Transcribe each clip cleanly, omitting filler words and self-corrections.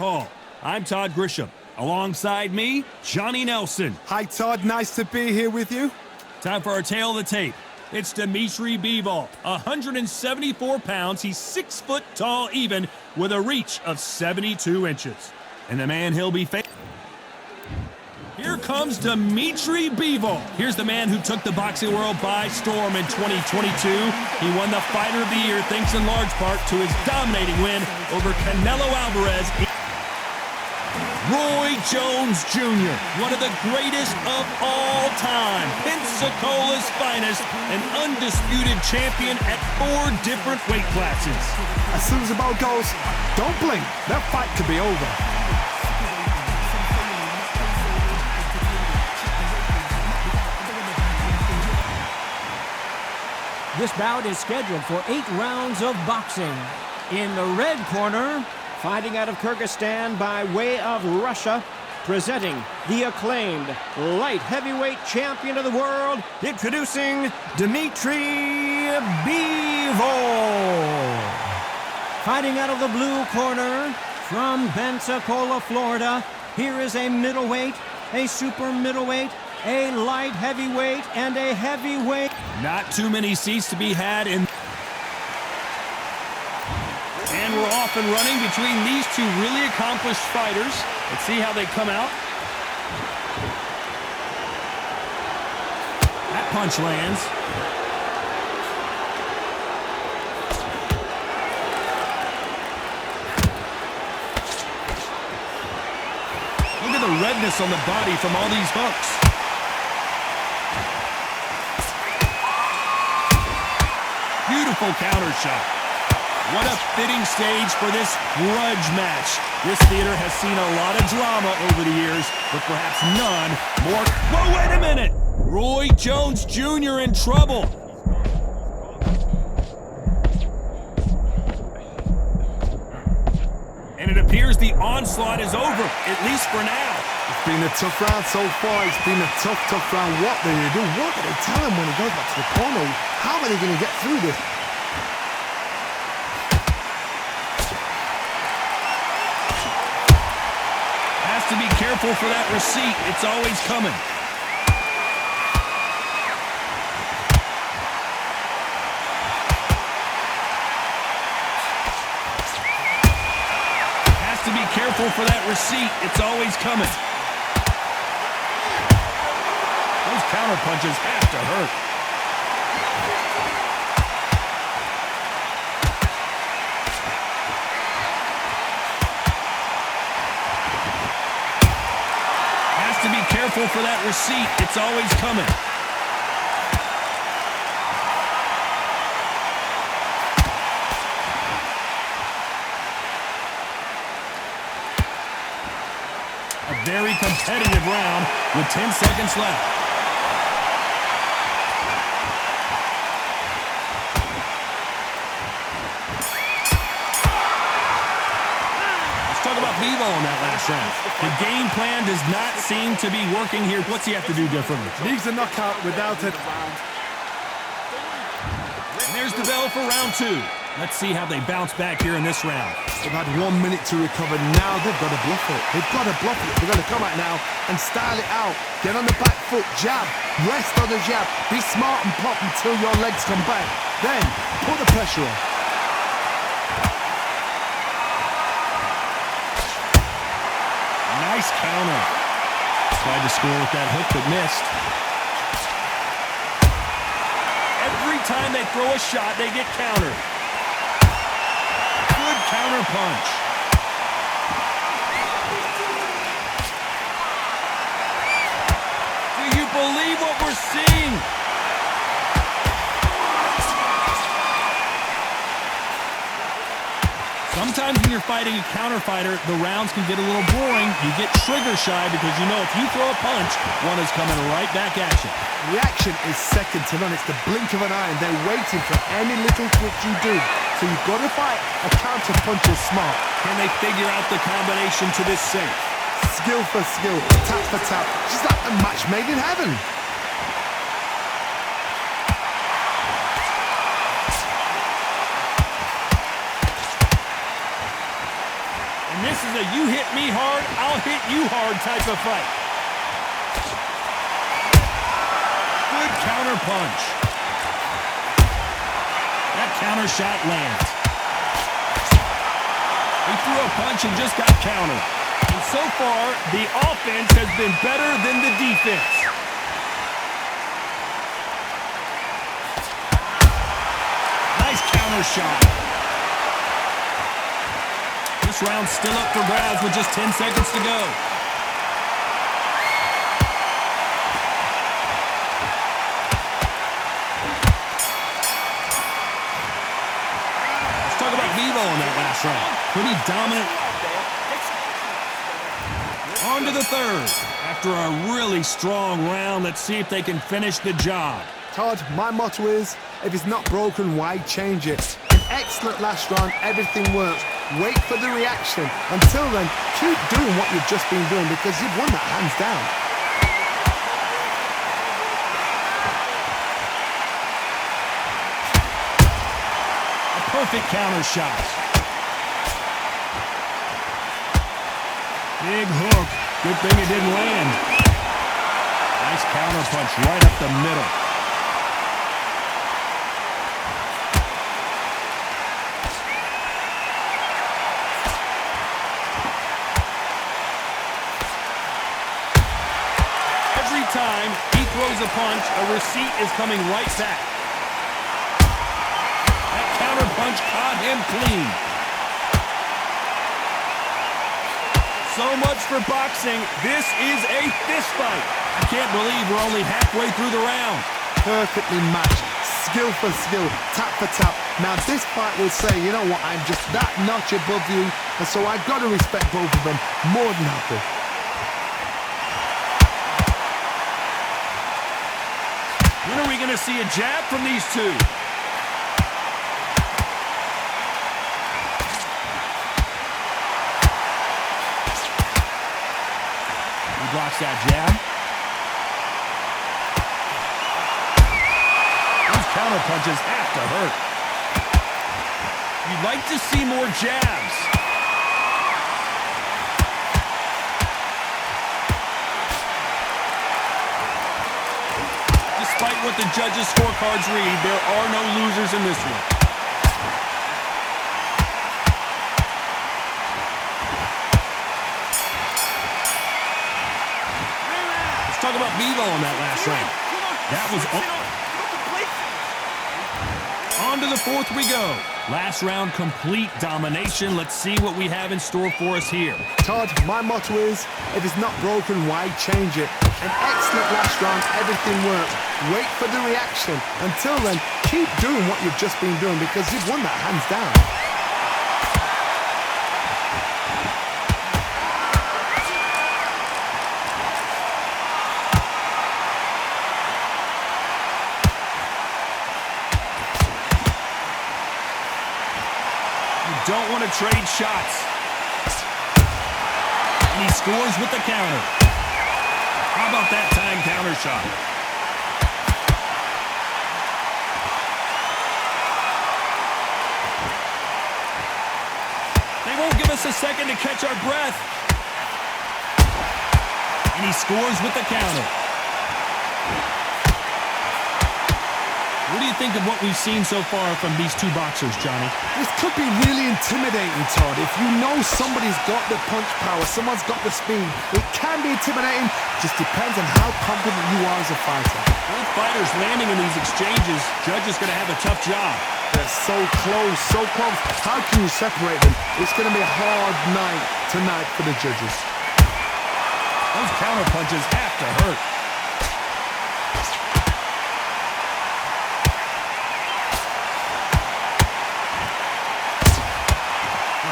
Hall. I'm Todd Grisham. Alongside me, Johnny Nelson. Hi, Todd. Nice to be here with you. Time for our tail of the tape. It's Dimitri Bivol, 174 pounds. He's 6 foot tall even, with a reach of 72 inches. And the man he'll be facing. Here comes Dimitri Bivol. Here's the man who took the boxing world by storm in 2022. He won the Fighter of the Year thanks in large part to his dominating win over Canelo Alvarez. Roy Jones Jr., one of the greatest of all time, Pensacola's finest, an undisputed champion at 4 different weight classes. As soon as the ball goes, don't blink. That fight could be over. This bout is scheduled for 8 rounds of boxing. In the red corner, fighting out of Kyrgyzstan by way of Russia, presenting the acclaimed light heavyweight champion of the world, introducing Dimitri Bivol. Fighting out of the blue corner, from Pensacola, Florida, here is a middleweight, a super middleweight, a light heavyweight, and a heavyweight. Not too many seats to be had in. And we're off and running between these two really accomplished fighters. Let's see how they come out. That punch lands. Look at the redness on the body from all these hooks. Beautiful counter shot. What a fitting stage for this grudge match. This theater has seen a lot of drama over the years, but perhaps none more. Whoa, wait a minute! Roy Jones Jr. in trouble. And it appears the onslaught is over, at least for now. It's been a tough round so far. It's been a tough round. What do they do? What do they tell him when he goes back to the corner? How are they going to get through this? Has to be careful for that receipt. It's always coming. Has to be careful for that receipt. It's always coming. Those counter punches have to hurt. Has to be careful for that receipt. It's always coming. A very competitive round with 10 seconds left. Bivol in that last round. The game plan does not seem to be working here. What's he have to do differently? Needs a knockout without it. And there's the bell for round 2. Let's see how they bounce back here in this round. They've had 1 minute to recover. Now they've got to bluff it. They've got to bluff it. They've got to come out now and style it out. Get on the back foot, jab. Rest on the jab. Be smart and pop until your legs come back. Then put the pressure on. Nice counter. Tried to score with that hook, but missed. Every time they throw a shot, they get countered. Good counter punch. Do you believe what we're seeing? Sometimes when you're fighting a counter fighter, the rounds can get a little boring. You get trigger shy because you know if you throw a punch, one is coming right back at you. Reaction is second to none. It's the blink of an eye, and they're waiting for any little twitch you do. So you've got to fight a counter punch is smart. Can they figure out the combination to this safe? Skill for skill, tap for tap. Just like a match made in heaven. And this This is a you hit me hard, I'll hit you hard type of fight. Good counter punch. That counter shot lands. He threw a punch and just got countered. And so far, the offense has been better than the defense. Nice counter shot. This round's still up for grabs with just 10 seconds to go. Let's talk about Bivol in that last round. Pretty dominant. On to the third. After a really strong round, let's see if they can finish the job. Todd, my motto is, if it's not broken, why change it? An excellent last round, everything works. Wait for the reaction. Until then, keep doing what you've just been doing because you've won that hands down. A perfect counter shot. Big hook. Good thing it didn't land. Nice counter punch right up the middle. Every time he throws a punch, a receipt is coming right back. That counter punch caught him clean. So much for boxing. This is a fist fight. I can't believe we're only halfway through the round. Perfectly matched. Skill for skill. Tap for tap. Now this fight will say, you know what, I'm just that notch above you. And so I've got to respect both of them more than happy. When are we going to see a jab from these two? Blocks that jab. Those counter punches have to hurt. You'd like to see more jabs. Despite what the judges' scorecards read, there are no losers in this one. Talk about Bivol in that last round. That was on to the fourth we go. Last round, complete domination. Let's see what we have in store for us here. Todd, my motto is, if it's not broken, why change it? An excellent last round, everything works. Wait for the reaction. Until then, keep doing what you've just been doing because you've won that hands down. Don't want to trade shots. And he scores with the counter. How about that time counter shot? They won't give us a second to catch our breath. And he scores with the counter. What do you think of what we've seen so far from these two boxers, Johnny? This could be really intimidating, Todd. If you know somebody's got the punch power, someone's got the speed, it can be intimidating. Just depends on how confident you are as a fighter. Both fighters landing in these exchanges. Judge is going to have a tough job. They're so close, so close. How can you separate them? It's going to be a hard night tonight for the judges. Those counter punches have to hurt.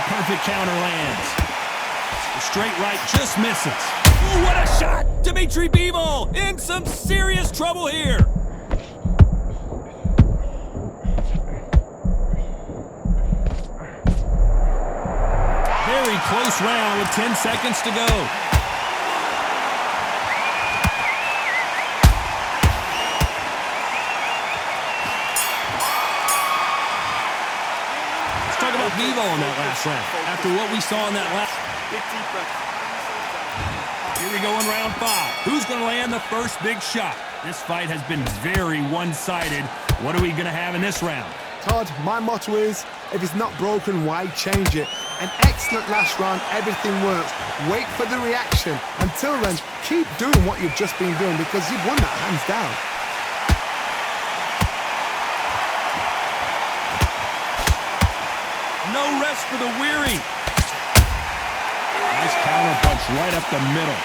Perfect counter lands. The straight right just misses. Ooh, what a shot! Dimitri Bivol in some serious trouble here. Very close round with 10 seconds to go. Bivol in that last round. After what we saw in that last... Big deep breath. Here we go in round 5. Who's going to land the first big shot? This fight has been very one-sided. What are we going to have in this round? Todd, my motto is, if it's not broken, why change it? An excellent last round, everything works. Wait for the reaction. Until then, keep doing what you've just been doing because you've won that hands down. No rest for the weary. Nice counter punch right up the middle.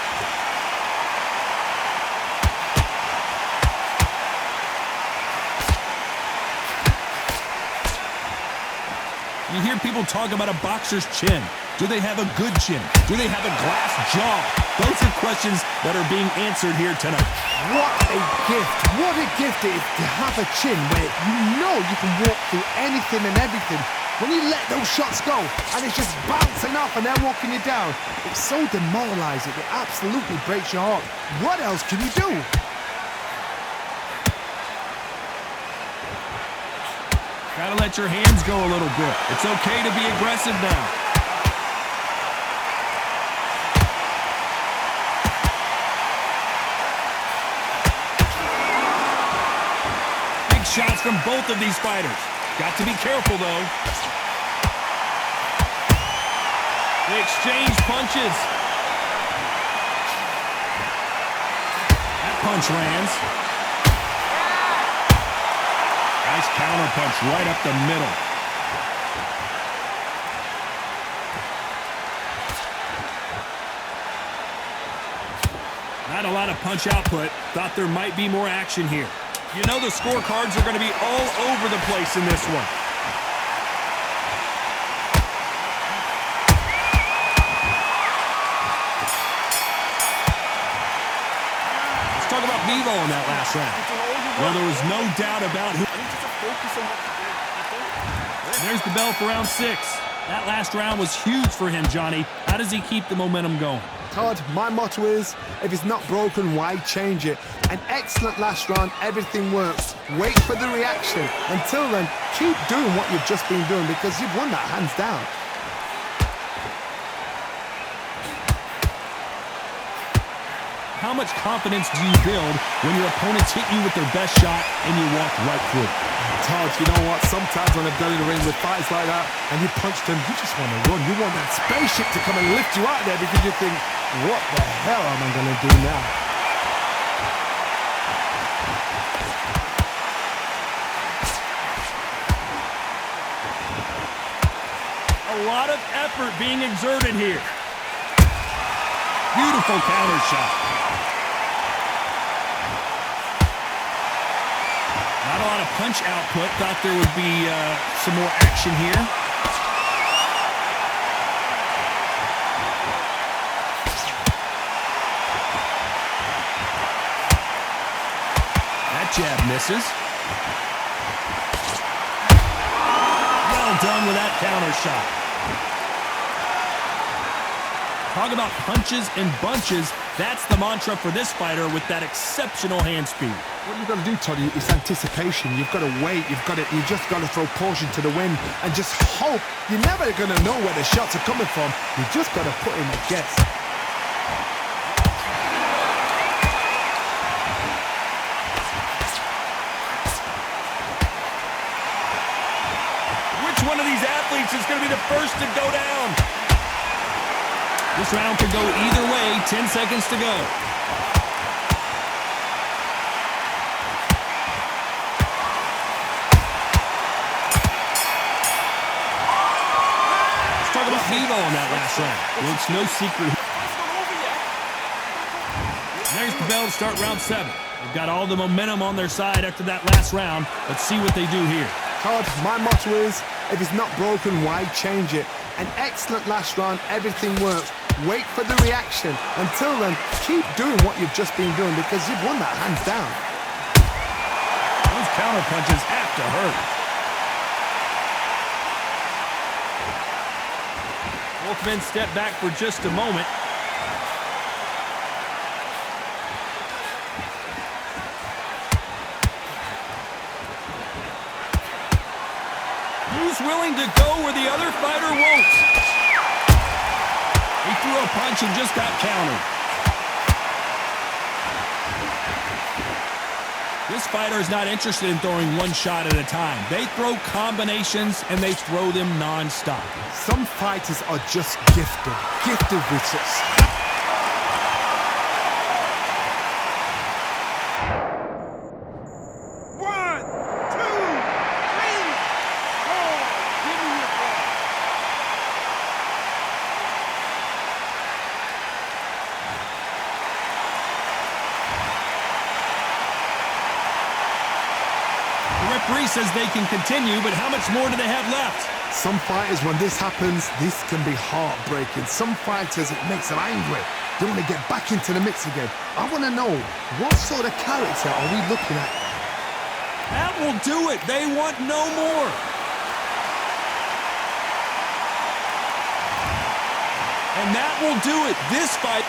You hear people talk about a boxer's chin. Do they have a good chin? Do they have a glass jaw? Those are questions that are being answered here tonight. What a gift. What a gift it is to have a chin where you know you can walk through anything and everything. When you let those shots go and it's just bouncing off and they're walking you down, it's so demoralizing. It absolutely breaks your heart. What else can you do? Gotta let your hands go a little bit. It's okay to be aggressive now. Big shots from both of these fighters. Got to be careful, though. They exchange punches. That punch lands. Nice counter punch right up the middle. Not a lot of punch output. Thought there might be more action here. You know the scorecards are going to be all over the place in this one. Let's talk about Bivol in that last round. Well, there was no doubt about who. There's the bell for round 6. That last round was huge for him, Johnny. How does he keep the momentum going? Todd, my motto is, if it's not broken, why change it? An excellent last round, everything works. Wait for the reaction. Until then, keep doing what you've just been doing because you've won that hands down. How much confidence do you build when your opponents hit you with their best shot and you walk right through? Todd, you know what? Sometimes when I've done in the ring with fights like that and you punch them, you just want to run. You want that spaceship to come and lift you out there because you think, what the hell am I going to do now? A lot of effort being exerted here. Beautiful counter shot. Not a lot of punch output. Thought there would be some more action here. That jab misses. Well done with that counter shot. Talk about punches and bunches. That's the mantra for this fighter with that exceptional hand speed. What you've got to do, Toddy, is anticipation. You've got to wait. You just got to throw caution to the wind and just hope. You're never going to know where the shots are coming from. You just got to put in a guess. Which one of these athletes is going to be the first to go down? This round could go either way. 10 seconds to go. Let's talk about Bivol in that last round. Well, it's no secret. There's the bell to start round 7. They've got all the momentum on their side after that last round. Let's see what they do here. Todd, my motto is, if it's not broken, why change it? An excellent last round, everything works. Wait for the reaction. Until then, keep doing what you've just been doing because you've won that hands down. Those counter punches have to hurt. Both men step back for just a moment. Who's willing to go where the other fighter won't? He threw a punch and just got countered. This fighter is not interested in throwing one shot at a time. They throw combinations, and they throw them non-stop. Some fighters are just gifted with such. The referee says they can continue, but how much more do they have left? Some fighters, when this happens, this can be heartbreaking. Some fighters, it makes them angry. They want to get back into the mix again. I want to know, what sort of character are we looking at? That will do it. They want no more. And that will do it. This fight...